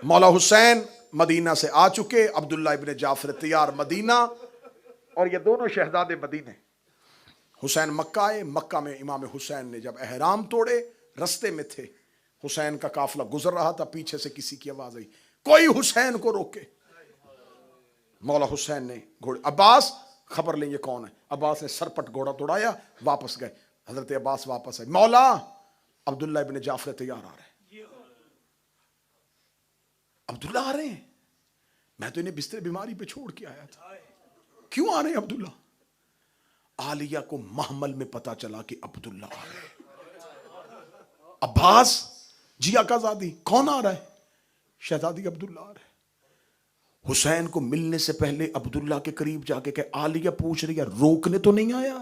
मौला हुसैन मदीना से आ चुके, अब्दुल्ला इब्ने जाफर तैयार मदीना, और ये दोनों शहजादे मदीने। हुसैन मक्का आए। मक्का में इमाम हुसैन ने जब एहराम तोड़े, रस्ते में थे, हुसैन का काफिला गुजर रहा था, पीछे से किसी की आवाज आई कोई हुसैन को रोके। मौला हुसैन ने घोड़े, अब्बास खबर लें ये कौन है। अब्बास ने सरपट घोड़ा दौड़ाया, वापस गए। हजरत अब्बास वापस आए, मौला अब्दुल्ला इब्ने जाफर तैयार आ रहे। अब्दुल्ला आ रहे हैं, मैं तो इन्हें बिस्तर बीमारी पे छोड़ के आया था, क्यों आ रहे हैं अब्दुल्ला? आलिया को महमल में पता चला कि अब्दुल्ला आ रहे हैं। अब्बास जी आकाजादी, कौन आ रहा है? शहजादी अब्दुल्ला आ रहे हैं। हुसैन को मिलने से पहले अब्दुल्ला के करीब जाके कहे आलिया पूछ रही है रोकने तो नहीं आया?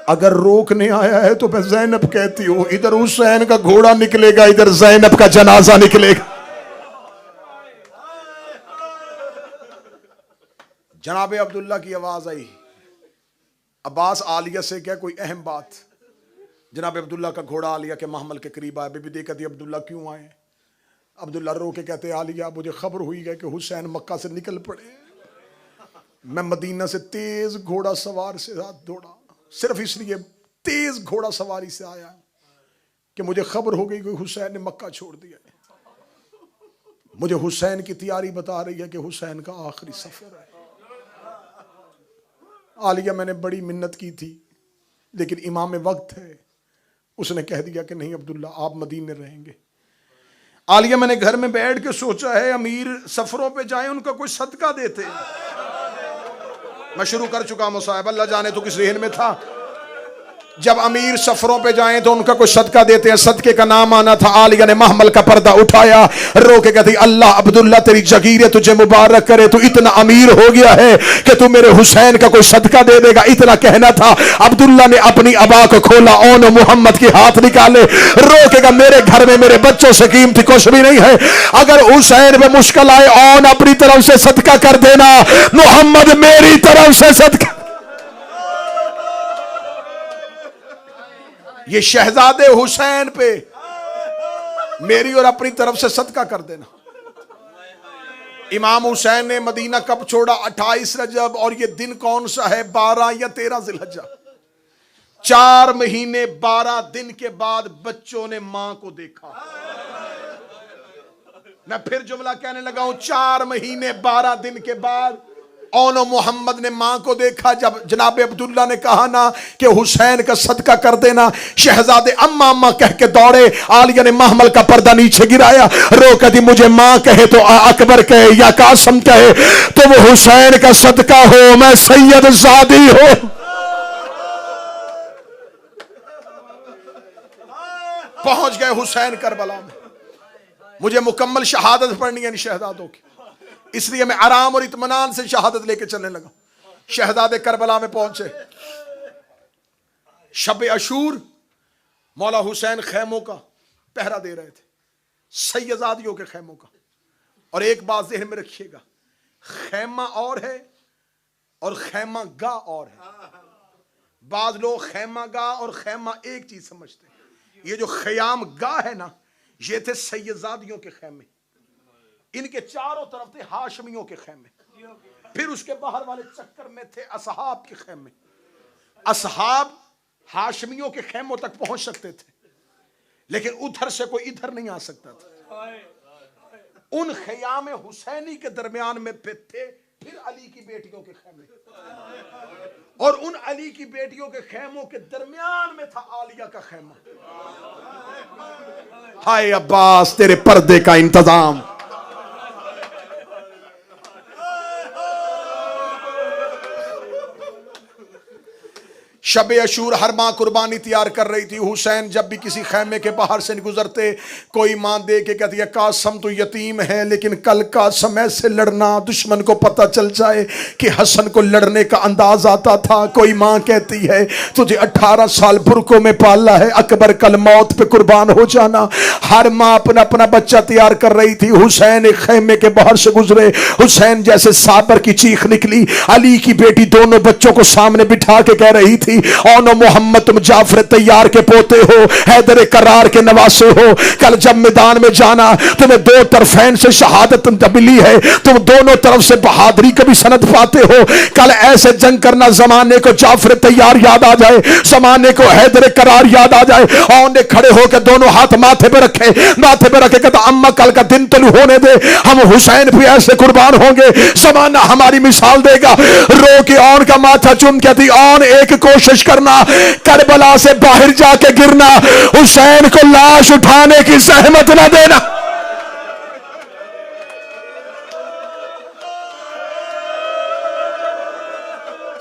अगर रोकने आया है तो मैं ज़ैनब कहती हूं, इधर हुसैन का घोड़ा निकलेगा, इधर ज़ैनब का जनाजा निकलेगा। जनाब अब्दुल्ला की आवाज आई। अब्बास आलिया से क्या कोई अहम बात? जनाब अब्दुल्ला का घोड़ा आलिया के महमल के करीब आया। बीबी देखा थी अब्दुल्ला क्यों आए? अब्दुल्ला रो के कहते आलिया मुझे खबर हुई है कि हुसैन मक्का से निकल पड़े। मैं मदीना से तेज घोड़ा सवार से साथ दौड़ा, सिर्फ इसलिए तेज घोड़ा सवारी से आया कि मुझे खबर हो गई कि हुसैन ने मक्का छोड़ दिया है। मुझे हुसैन की तैयारी बता रही है कि हुसैन का आखिरी सफर है। आलिया मैंने बड़ी मिन्नत की थी लेकिन इमाम वक्त है, उसने कह दिया कि नहीं अब्दुल्ला आप मदीने रहेंगे। आलिया मैंने घर में बैठ के सोचा है अमीर सफरों पे जाए उनका कोई सदका देते। मैं शुरू कर चुका मुसाहिब, अल्लाह जाने तो किस रेहन में था। जब अमीर सफरों पे जाएं तो उनका कोई सदका देते हैं, सदके का नाम आना था। आलिया ने महमल का पर्दा उठाया, रो के कहती अल्लाह अब्दुल्ला तेरी जगीरे तुझे मुबारक करे, तू इतना अमीर हो गया है कि तू मेरे हुसैन का कोई सदका दे देगा, इतना कहना था। अब्दुल्ला ने अपनी अबा को खोला, ओन मोहम्मद के हाथ निकाले, रो के कहा मेरे घर में मेरे बच्चों से कीमती कुछ भी नहीं है, अगर हुसैन में मुश्किल आए ओन अपनी तरफ से सदका कर देना, मोहम्मद मेरी तरफ से सदका। ये शहजादे हुसैन पे मेरी और अपनी तरफ से सदका कर देना। इमाम हुसैन ने मदीना कब छोड़ा? 28 रजब, और ये दिन कौन सा है? 12 या 13 जिलहज्जा। 4 महीने 12 दिन के बाद बच्चों ने मां को देखा। मैं फिर जुमला कहने लगा हूं, 4 महीने 12 दिन के बाद ओनो मोहम्मद ने मां को देखा। जब जनाब अब्दुल्ला ने कहा ना कि हुसैन का सदका कर देना, शहजादे अम्मा अम्मा कह के दौड़े। आलिया ने महमल का पर्दा नीचे गिराया, रो कहती मुझे मां कहे तो अकबर कहे या कासम कहे, तुम हुसैन का सदका हो, मैं सैयद ज़ादी हो। पहुंच गए हुसैन करबला में। मुझे मुकम्मल शहादत पढ़नी है इन शहजादों की, इसलिए मैं आराम और इत्मीनान से शहादत लेके चलने लगा। शहजादे करबला में पहुंचे, शब अशूर मौला हुसैन खैमों का पहरा दे रहे थे, सैयदादियों के खैमों का। और एक बात ज़हन में रखिएगा, खैमा और है और खैमा गा और है। बाज लोग खैमा गा और खैमा एक चीज समझते हैं। ये जो खयाम गा है ना, ये थे सैयदादियों के खैमे, इनके चारों तरफ थे हाशमियों के खैमे। फिर उसके बाहर वाले चक्कर में थे असहाब के खैमे। असहाब हाशमियों के खैमों तक पहुंच सकते थे, लेकिन उधर से कोई इधर नहीं आ सकता था। उन खयाम हुसैनी के दरमियान में थे फिर अली की बेटियों के खैमे, और उन अली की बेटियों के खैमों के दरमियान में था आलिया का खैमा। हाय अब्बास तेरे पर्दे का इंतजाम। शब अशूर हर माँ कुर्बानी तैयार कर रही थी। हुसैन जब भी किसी खैमे के बाहर से गुजरते, कोई माँ दे के कहती है कासम तो यतीम है, लेकिन कल का समय से लड़ना, दुश्मन को पता चल जाए कि हसन को लड़ने का अंदाज आता था। कोई माँ कहती है तुझे 18 साल बुरकों में पाला है, अकबर कल मौत पे कुर्बान हो जाना। हर माँ अपना अपना बच्चा तैयार कर रही थी। हुसैन एक खैमे के बाहर से गुजरे, हुसैन जैसे साबर की चीख निकली। अली की बेटी दोनों बच्चों को सामने बिठा के कह रही थी ओनो मोहम्मद तुम जाफर तैयार के पोते हो, हैदर करार के नवासे हो। कल जब मैदान में जाना तुम्हें 2 तरफैन से शहादत मिली है, तुम दोनों तरफ से बहादुरी कभी सनद पाते हो। कल ऐसे जंग करना जमाने को जाफर तैयार याद आ जाए, जमाने को हैदर करार याद आ जाए। और ने खड़े होकर दोनों हाथ माथे पे रखे, माथे पे रखे कहता अम्मा कल का दिन तो होने दे, हम हुसैन भी ऐसे कुर्बान होंगे, जमाना हमारी मिसाल देगा। रो के ऑन का माथा चूम कहती ऑन एक कोशिश करना, करबला से बाहर जाके गिरना, हुसैन को लाश उठाने की सहमत ना देना।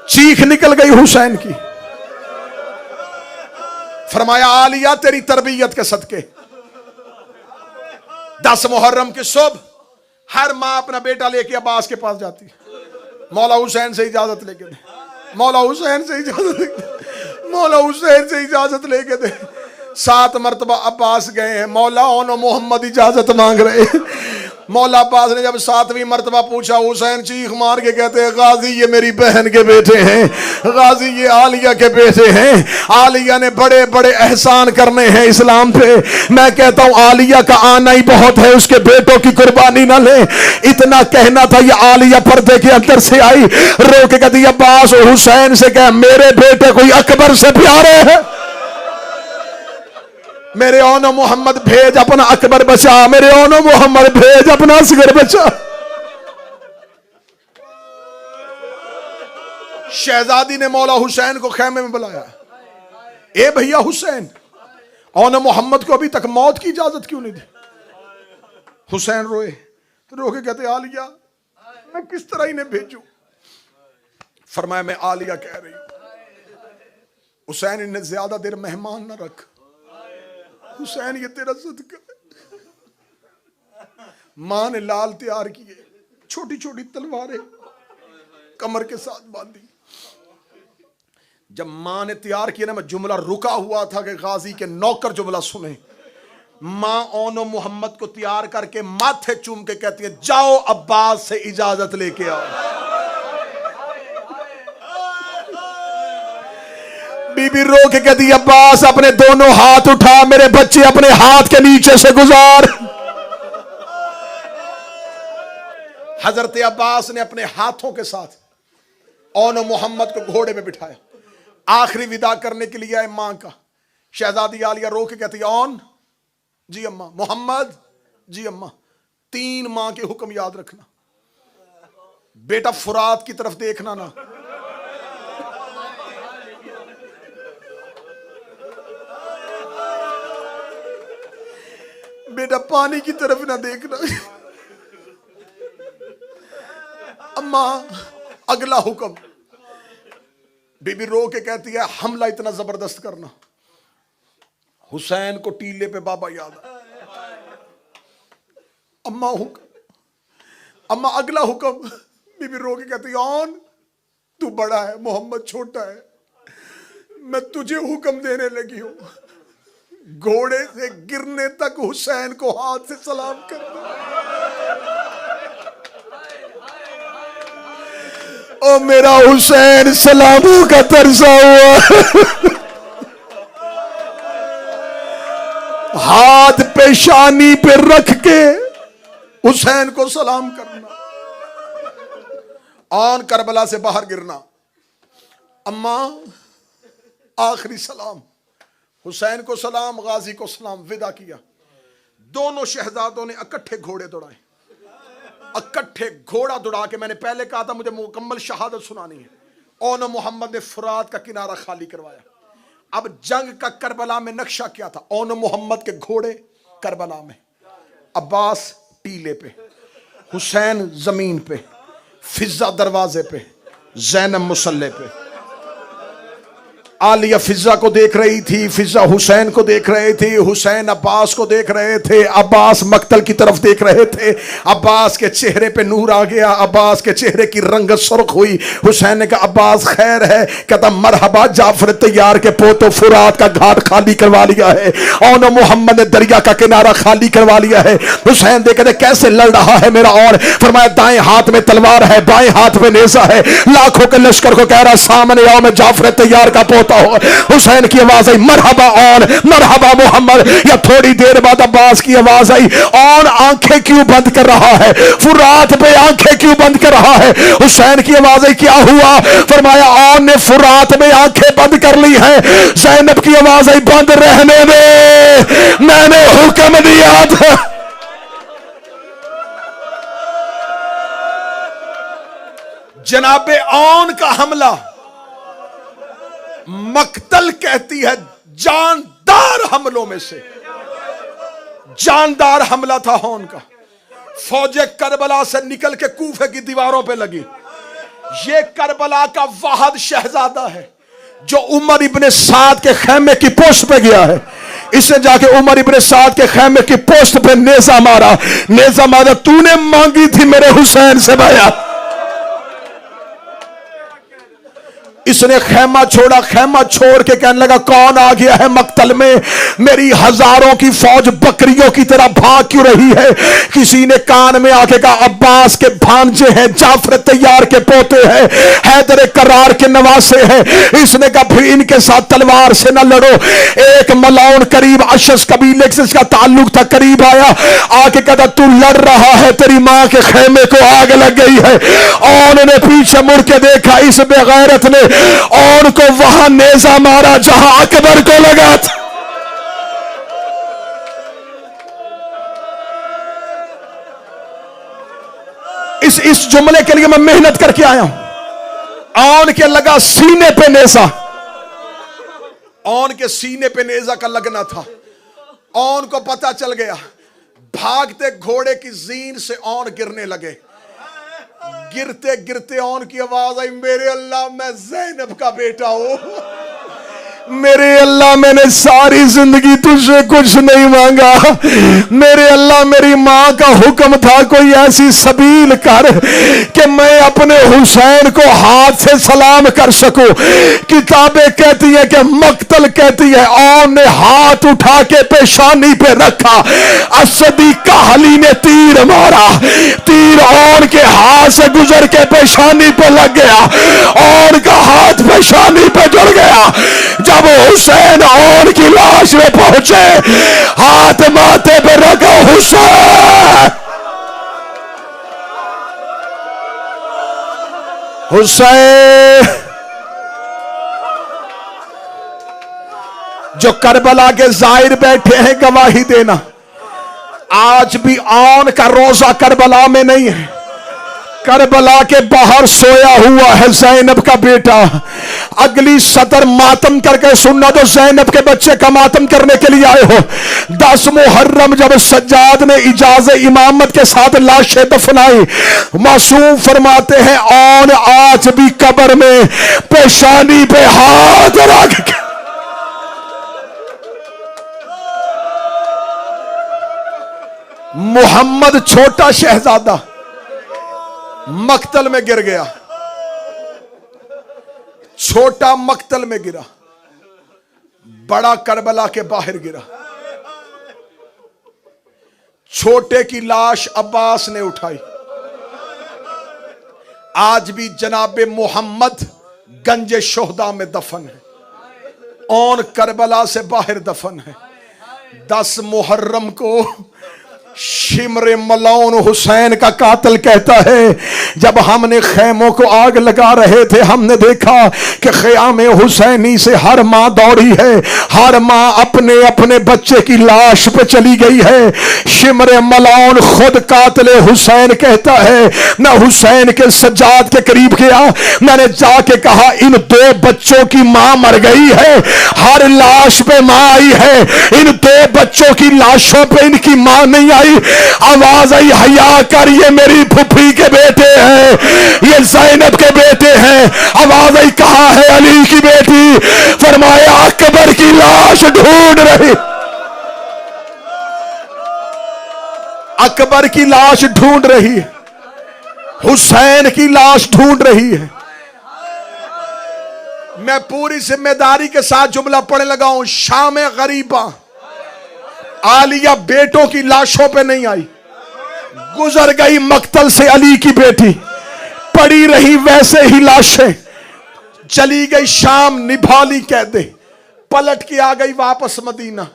चीख निकल गई हुसैन की। फरमाया आलिया तेरी तरबियत के सदके 10 मुहर्रम के सुबह हर मां अपना बेटा लेके अब्बास के पास जाती, मौला हुसैन से इजाजत लेके दे, मौला हुसैन से इजाजत लेके दे, मौला हुसैन से इजाजत लेके दे। 7 मरतबा अब्बास गए हैं, मौला ओनो मोहम्मद इजाजत मांग रहे हैं। मौला अब्बास ने जब 7वीं मरतबा पूछा, हुसैन चीख मार के कहते हैं गाजी ये मेरी बहन के बेटे हैं, गाजी ये आलिया के बेटे हैं, आलिया ने बड़े बड़े एहसान करने हैं इस्लाम पे। मैं कहता हूं आलिया का आना ही बहुत है, उसके बेटों की कुर्बानी ना ले। इतना कहना था, ये आलिया पर्दे के अंदर से आई, रो के कहती अब्बास हुसैन से कह मेरे बेटे कोई अकबर से प्यारे है, मेरे ओनो मोहम्मद भेज अपना अकबर बचा, मेरे ओनो मोहम्मद भेज अपना असगर बचा। शहजादी ने मौला हुसैन को खेमे में बुलाया, ए भैया हुसैन, ओनो मोहम्मद को अभी तक मौत की इजाजत क्यों नहीं दी? हुसैन रोए, रो के कहते आलिया मैं किस तरह इन्हें भेजूं? फरमाया मैं आलिया कह रही हूं हुसैन इन्हें ज्यादा देर मेहमान ना रख, हुसैन ये तेरा सदका है। मां ने लाल तैयार किए, छोटी छोटी तलवारें कमर के साथ बांधी। जब मां ने तैयार किया ना, मैं जुमला रुका हुआ था कि गाजी के नौकर जुमला सुने। मां ओनो मोहम्मद को तैयार करके माथे चूम के कहती है, जाओ अब्बास से इजाजत लेके आओ। बीबी रो के कहती, अब्बास अपने दोनों हाथ उठा, मेरे बच्चे अपने हाथ के नीचे से गुजार। हजरत अब्बास ने अपने हाथों के साथ ओनो मोहम्मद को घोड़े में बिठाया, आखिरी विदा करने के लिए आए मां का। शहजादी आलिया रो के कहती है, ओन जी अम्मा, मोहम्मद जी अम्मा, 3 मां के हुक्म याद रखना। बेटा फुरात की तरफ देखना ना, बेटा पानी की तरफ ना देखना। अम्मा अगला हुक्म। बीबी रो के कहती है, हमला इतना जबरदस्त करना। हुसैन को टीले पे बाबा याद आया। अम्मा हुक्म, अम्मा अगला हुक्म। बीबी रो के कहती है, ऑन तू बड़ा है, मोहम्मद छोटा है, मैं तुझे हुक्म देने लगी हूं, घोड़े से गिरने तक हुसैन को हाथ से सलाम करना। ओ मेरा हुसैन सलामों का तरसा हुआ। हाथ पेशानी पे रख के हुसैन को सलाम करना। ऑन करबला से बाहर गिरना। अम्मा आखिरी सलाम, हुसैन को सलाम, गाजी को सलाम, विदा किया। दोनों शहजादों ने इकट्ठे घोड़े दौड़ाए, इकट्ठे घोड़ा दौड़ा के, मैंने पहले कहा था मुझे मुकम्मल शहादत सुनानी है। ओनो मोहम्मद ने फुरात का किनारा खाली करवाया। अब जंग का करबला में नक्शा क्या था? ओनो मोहम्मद के घोड़े करबला में, अब्बास टीले पे, हुसैन जमीन पे, फिजा दरवाजे पे, जैनब मुसल्ले पे। आलिया फिजा को देख रही थी, फिजा हुसैन को देख रहे थे, हुसैन अब्बास को देख रहे थे, अब्बास मक्तल की तरफ देख रहे थे। अब्बास के चेहरे पे नूर आ गया, अब्बास के चेहरे की रंगत सुर्ख हुई। हुसैन ने कहा, अब्बास खैर है? कहता, मरहबा जाफर तैयार के पोतो, फुरात का घाट खाली करवा लिया है, और मोहम्मद ने दरिया का किनारा खाली करवा लिया है। हुसैन देखे कैसे लड़ रहा है मेरा, और फरमाया दाएं हाथ में तलवार है, बाएं हाथ में नेजा है, लाखों के लश्कर को कह रहा सामने आओ, मैं जाफर तैयार का पोता। हुसैन की आवाज आई, मरहबा ऑन, मरहबा मोहम्मद। या थोड़ी देर बाद अब्बास की आवाज आई, ऑन आंखें क्यों बंद कर रहा है, फुरात पे आंखें क्यों बंद कर रहा है? हुसैन की आवाज आई, क्या हुआ? फरमाया ऑन ने फुरात में आंखें बंद कर ली है। ज़ैनब की आवाज आई, बंद रहने दे, मैंने हुक्म दिया था। जनाबे ऑन का हमला, मक्तल कहती है जानदार हमलों में से जानदार हमला था हौन का। फौजे करबला से निकल के कूफे की दीवारों पे लगी। ये करबला का वाहद शहजादा है जो उमर इब्ने साद के खैमे की पोस्ट पे गया है। इसने जाके उमर इब्ने साद के खैमे की पोस्ट पे नेजा मारा। नेजा मारा, तूने मांगी थी मेरे हुसैन से बयात। इसने खैमा छोड़ा, खैमा छोड़ के कहने लगा, कौन आ गया है मक्तल में? मेरी हजारों की फौज बकरियों की तरह भाग क्यों रही है? किसी ने कान में आके कहा, अब्बास के भांजे हैं, जाफर तैयार के पोते हैं, हैदर करार के नवासे हैं। इसने कहा, फिर इनके साथ तलवार से न लड़ो। एक मलाउन करीब अशस कबीले से इसका ताल्लुक था, करीब आया, आके कहता, तू लड़ रहा है, तेरी मां के खेमे को आग लग गई है। और उन्होंने पीछे मुड़ के देखा, इस बेगैरत ने और को वहां नेजा मारा जहां अकबर को लगा था। इस जुमले के लिए मैं मेहनत करके आया हूं। औन के लगा सीने पे नेजा, औन के सीने पे नेजा का लगना था। औन को पता चल गया, भागते घोड़े की जीन से औन गिरने लगे। गिरते गिरते औन की आवाज आई, मेरे अल्लाह मैं ज़ैनब का बेटा हूं। मेरे अल्लाह मैंने सारी जिंदगी तुझसे कुछ नहीं मांगा। मेरे अल्लाह मेरी माँ का हुक्म था कोई ऐसी सबील कर कि मैं अपने हुसैन को हाथ से सलाम कर सकूं। किताबें कहती है कि मक्तल कहती है औन ने हाथ उठा के पेशानी पे रखा, असदी काहली ने तीर मारा, तीर औन के हाथ से गुजर के पेशानी पे लग गया, औन का हाथ पेशानी पे जुड़ गया। जब हुसैन औन की लाश में पहुंचे, हाथ माथे पे रखा, हुसैन हुसैन जो करबला के जाहिर बैठे हैं गवाही देना, आज भी औन का रोजा करबला में नहीं है। करबला के बाहर सोया हुआ है ज़ैनब का बेटा। अगली सतर मातम करके सुनना, तो ज़ैनब के बच्चे का मातम करने के लिए आए हो। 10 मुहर्रम जब सज्जाद ने इजाज़त इमामत के साथ लाशें दफनाई, मासूम फरमाते हैं औन आज भी कब्र में पेशानी पे हाथ रख के मोहम्मद छोटा शहजादा मक्तल में गिर गया, छोटा मक्तल में गिरा, बड़ा करबला के बाहर गिरा। छोटे की लाश अब्बास ने उठाई। आज भी जनाबे मोहम्मद गंजे शोहदा में दफन है, और करबला से बाहर दफन है। 10 मुहर्रम को शिमरे मलौन हुसैन का कातिल कहता है, जब हमने खैमों को आग लगा रहे थे, हमने देखा कि ख़याम हुसैनी से हर माँ दौड़ी है, हर माँ अपने अपने बच्चे की लाश पे चली गई है। शिमरे मलौन खुद कातिल हुसैन कहता है, मैं हुसैन के सज्जाद के करीब गया, मैंने जाके कहा इन 2 बच्चों की माँ मर गई है, हर लाश पे माँ आई है, इन 2 बच्चों की लाशों पे इनकी माँ नहीं आई। आवाज आई, हया कर, ये मेरी फुफी के बेटे हैं, ये ज़ैनब के बेटे हैं। आवाज आई, कहा है अली की बेटी? फरमाया अकबर की लाश ढूंढ रही, अकबर की लाश ढूंढ रही है, हुसैन की लाश ढूंढ रही है। मैं पूरी जिम्मेदारी के साथ जुमला पढ़ने लगा हूं। शाम गरीबा आलिया बेटों की लाशों पे नहीं आई, गुजर गई मक्तल से अली की बेटी, पड़ी रही वैसे ही लाशें, चली गई शाम, निभाली कह दे, पलट के आ गई वापस मदीना।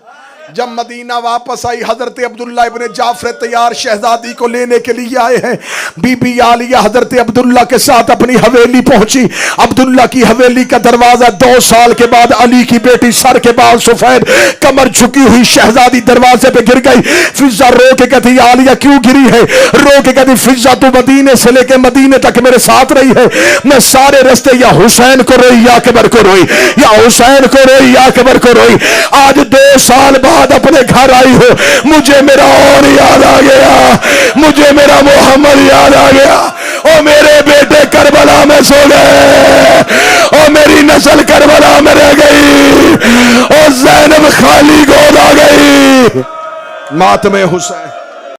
जब मदीना वापस आई, हजरत अब्दुल्ला इब्ने जाफर तैयार शहजादी को लेने के लिए आए हैं। बीबी आलिया हजरत अब्दुल्ला के साथ अपनी हवेली पहुंची। अब्दुल्ला की हवेली का दरवाजा 2 साल के बाद अली की बेटी, सर के बाल सफेद, कमर झुकी हुई शहजादी दरवाजे पे गिर गई। फिजा रो के कहती, आलिया क्यों गिरी है? रो के कहती, फिजा तू मदीने से लेके मदीने तक मेरे साथ रही है, मैं सारे रास्ते या हुसैन को रोई या अकबर को रोई, या हुसैन को रोई या अकबर को रोई। आज 2 साल बाद अपने घर आई हो, मुझे मेरा और याद आ गया, मुझे मेरा मोहम्मद याद आ गया। ओ मेरे बेटे करबला में सो गए, ओ मेरी नस्ल करबला में रह गई, ओ ज़ैनब खाली गोद आ गई। मातमे हुसैन।